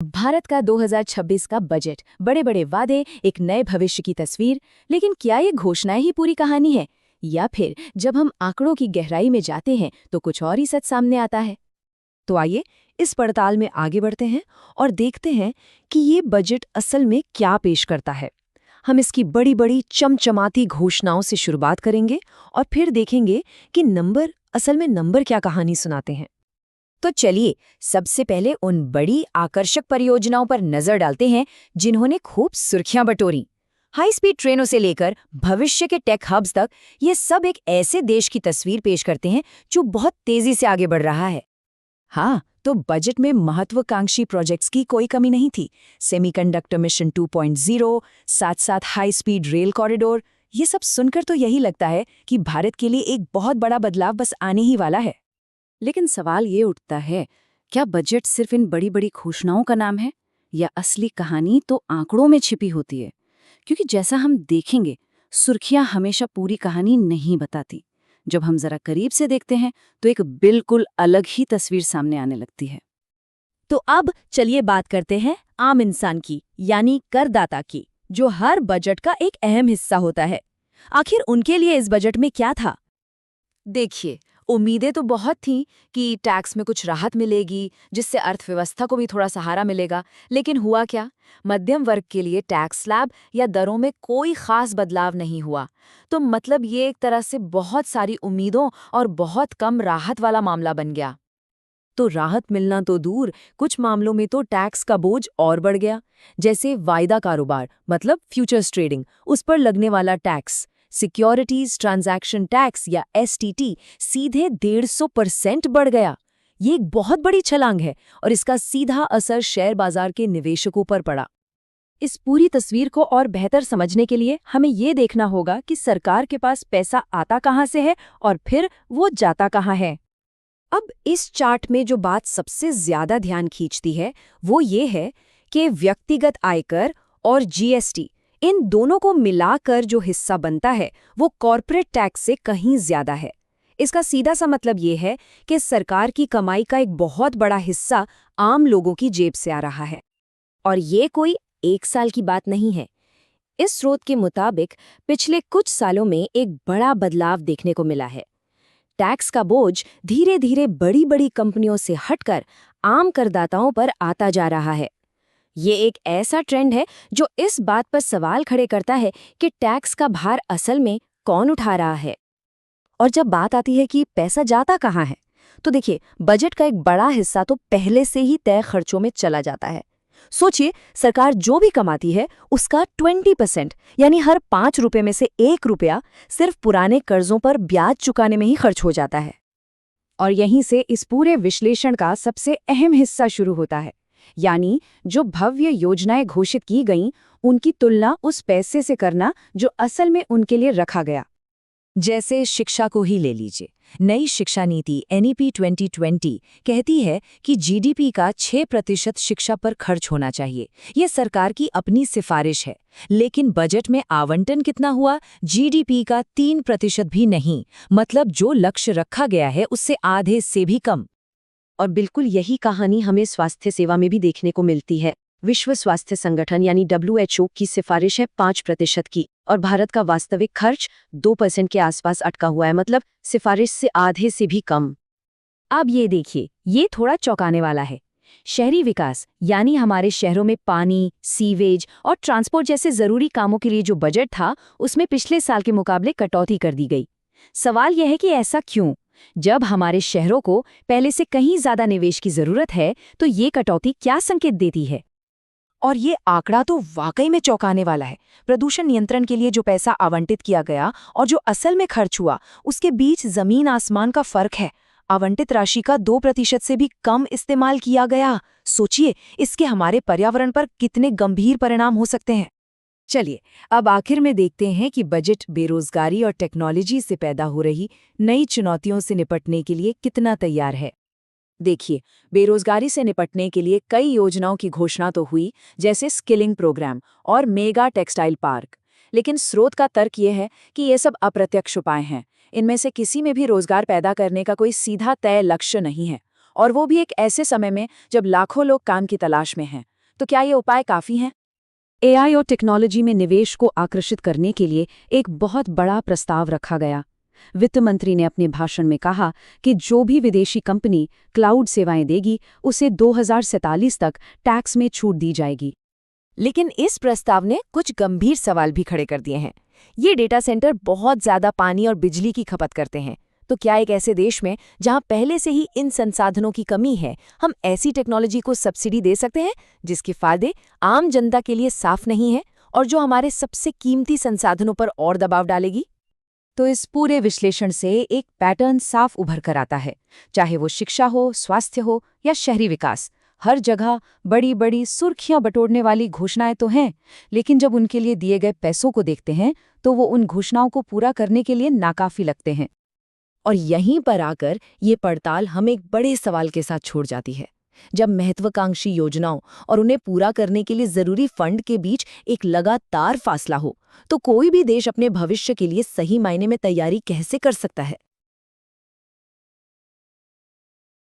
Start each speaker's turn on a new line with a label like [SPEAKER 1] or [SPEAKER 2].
[SPEAKER 1] भारत का 2026 का बजट, बड़े बड़े वादे, एक नए भविष्य की तस्वीर। लेकिन क्या ये घोषणाएं ही पूरी कहानी है, या फिर जब हम आंकड़ों की गहराई में जाते हैं तो कुछ और ही सच सामने आता है?
[SPEAKER 2] तो आइए इस पड़ताल में आगे बढ़ते हैं और देखते हैं कि ये बजट असल में क्या पेश करता है। हम इसकी बड़ी बड़ी चमचमाती घोषणाओं से शुरुआत करेंगे और फिर देखेंगे कि नंबर असल में नंबर क्या कहानी सुनाते हैं।
[SPEAKER 1] तो चलिए सबसे पहले उन बड़ी आकर्षक परियोजनाओं पर नजर डालते हैं जिन्होंने खूब सुर्खियां बटोरी। हाई स्पीड ट्रेनों से लेकर भविष्य के टेक हब्स तक, ये सब एक ऐसे देश की तस्वीर पेश करते हैं जो बहुत तेजी से आगे बढ़ रहा है। हाँ, तो बजट में महत्वाकांक्षी प्रोजेक्ट्स की कोई कमी नहीं थी। सेमीकंडक्टर मिशन 2.0, साथ साथ हाई स्पीड रेल कॉरिडोर, ये सब सुनकर तो यही लगता है कि भारत के लिए एक बहुत बड़ा बदलाव बस आने ही वाला है।
[SPEAKER 2] लेकिन सवाल ये उठता है, क्या बजट सिर्फ इन बड़ी बड़ी घोषणाओं का नाम है, या असली कहानी तो आंकड़ों में छिपी होती है? क्योंकि जैसा हम देखेंगे, सुर्खियां हमेशा पूरी कहानी नहीं बताती। जब हम जरा करीब से देखते हैं तो एक बिल्कुल अलग ही तस्वीर सामने आने लगती है।
[SPEAKER 1] तो अब चलिए बात करते हैं आम इंसान की, यानी करदाता की, जो हर बजट का एक अहम हिस्सा होता है। आखिर उनके लिए इस बजट में क्या था?
[SPEAKER 2] देखिए, उम्मीदें तो बहुत थीं कि टैक्स में कुछ राहत मिलेगी, जिससे अर्थव्यवस्था को भी थोड़ा सहारा मिलेगा। लेकिन हुआ क्या? मध्यम वर्ग के लिए टैक्स स्लैब या दरों में कोई खास बदलाव नहीं हुआ। तो मतलब ये एक तरह से बहुत सारी उम्मीदों और बहुत कम राहत वाला मामला बन गया। तो राहत मिलना तो दूर, कुछ मामलों में तो टैक्स का बोझ और बढ़ गया। जैसे वायदा कारोबार, मतलब फ्यूचर्स ट्रेडिंग, उस पर लगने वाला टैक्स, सिक्योरिटीज ट्रांजैक्शन टैक्स या एसटीटी, सीधे 150% बढ़ गया। ये एक बहुत बड़ी छलांग है और इसका सीधा असर शेयर बाजार के निवेशकों पर पड़ा।
[SPEAKER 1] इस पूरी तस्वीर को और बेहतर समझने के लिए हमें ये देखना होगा कि सरकार के पास पैसा आता कहाँ से है और फिर वो जाता कहाँ है। अब इस चार्ट में जो बात सबसे ज्यादा ध्यान खींचती है वो ये है कि व्यक्तिगत आयकर और जीएसटी, इन दोनों को मिलाकर जो हिस्सा बनता है वो कॉर्पोरेट टैक्स से कहीं ज्यादा है। इसका सीधा सा मतलब ये है कि सरकार की कमाई का एक बहुत बड़ा हिस्सा आम लोगों की जेब से आ रहा है। और ये कोई एक साल की बात नहीं है। इस स्रोत के मुताबिक पिछले कुछ सालों में एक बड़ा बदलाव देखने को मिला है। टैक्स का बोझ धीरे धीरे बड़ी बड़ी कंपनियों से हटकर आम करदाताओं पर आता जा रहा है। ये एक ऐसा ट्रेंड है जो इस बात पर सवाल खड़े करता है कि टैक्स का भार असल में कौन उठा रहा है। और जब बात आती है कि पैसा जाता कहाँ है, तो देखिए, बजट का एक बड़ा हिस्सा तो पहले से ही तय खर्चों में चला जाता है। सोचिए, सरकार जो भी कमाती है उसका 20%, यानी हर 5 रुपए में से 1 रुपया सिर्फ पुराने कर्जों पर ब्याज चुकाने में ही खर्च हो जाता है। और यहीं से इस पूरे विश्लेषण का सबसे अहम हिस्सा शुरू होता है, यानी जो भव्य योजनाएं घोषित की गईं, उनकी तुलना उस पैसे से करना जो असल में उनके लिए रखा गया। जैसे शिक्षा को ही ले लीजिए। नई शिक्षा नीति NEP 2020 कहती है कि जीडीपी का 6% शिक्षा पर खर्च होना चाहिए। ये सरकार की अपनी सिफारिश है। लेकिन बजट में आवंटन कितना हुआ? जीडीपी का 3% भी नहीं। मतलब जो लक्ष्य रखा गया है उससे आधे से भी कम। और बिल्कुल यही कहानी हमें स्वास्थ्य सेवा में भी देखने को मिलती है। विश्व स्वास्थ्य संगठन यानी WHO की सिफारिश है 5% की, और भारत का वास्तविक खर्च 2% के आसपास अटका हुआ है। मतलब सिफारिश से आधे से भी कम। अब ये देखिए, ये थोड़ा चौंकाने वाला है। शहरी विकास, यानी हमारे शहरों में पानी, सीवेज और ट्रांसपोर्ट जैसे जरूरी कामों के लिए जो बजट था, उसमें पिछले साल के मुकाबले कटौती कर दी गई। सवाल यह है कि ऐसा क्यों? जब हमारे शहरों को पहले से कहीं ज्यादा निवेश की जरूरत है, तो ये कटौती क्या संकेत देती है? और ये आंकड़ा तो वाकई में चौंकाने वाला है। प्रदूषण नियंत्रण के लिए जो पैसा आवंटित किया गया और जो असल में खर्च हुआ, उसके बीच जमीन आसमान का फर्क है। आवंटित राशि का 2% से भी कम इस्तेमाल किया गया। सोचिए, इसके हमारे पर्यावरण पर कितने गंभीर परिणाम हो सकते हैं। चलिए, अब आखिर में देखते हैं कि बजट बेरोजगारी और टेक्नोलॉजी से पैदा हो रही नई चुनौतियों से निपटने के लिए कितना तैयार है। देखिए, बेरोजगारी से निपटने के लिए कई योजनाओं की घोषणा तो हुई, जैसे स्किलिंग प्रोग्राम और मेगा टेक्सटाइल पार्क। लेकिन स्रोत का तर्क ये है कि ये सब अप्रत्यक्ष उपाय हैं। इनमें से किसी में भी रोजगार पैदा करने का कोई सीधा तय लक्ष्य नहीं है।
[SPEAKER 2] और वो भी एक ऐसे समय में जब लाखों लोग काम की तलाश में हैं। तो क्या ये उपाय काफ़ी हैं?
[SPEAKER 1] एआई और टेक्नोलॉजी में निवेश को आकर्षित करने के लिए एक बहुत बड़ा प्रस्ताव रखा गया। वित्त मंत्री ने अपने भाषण में कहा कि जो भी विदेशी कंपनी क्लाउड सेवाएं देगी, उसे 2047 तक टैक्स में छूट दी जाएगी।
[SPEAKER 2] लेकिन इस प्रस्ताव ने कुछ गंभीर सवाल भी खड़े कर दिए हैं। ये डेटा सेंटर बहुत ज्यादा पानी और बिजली की खपत करते हैं। तो क्या एक ऐसे देश में जहां पहले से ही इन संसाधनों की कमी है, हम ऐसी टेक्नोलॉजी को सब्सिडी दे सकते हैं जिसके फायदे आम जनता के लिए साफ नहीं है और जो हमारे सबसे कीमती संसाधनों पर और दबाव डालेगी?
[SPEAKER 1] तो इस पूरे विश्लेषण से एक पैटर्न साफ उभर कर आता है। चाहे वो शिक्षा हो, स्वास्थ्य हो या शहरी विकास, हर जगह बड़ी बड़ी सुर्खियां बटोरने वाली घोषणाएं तो हैं, लेकिन जब उनके लिए दिए गए पैसों को देखते हैं तो वो उन घोषणाओं को पूरा करने के लिए नाकाफी लगते हैं।
[SPEAKER 2] और यहीं पर आकर ये पड़ताल हमें एक बड़े सवाल के साथ छोड़ जाती है। जब महत्वाकांक्षी योजनाओं और उन्हें पूरा करने के लिए जरूरी फंड के बीच एक लगातार फासला हो, तो कोई भी देश अपने भविष्य के लिए सही मायने में तैयारी कैसे कर सकता है?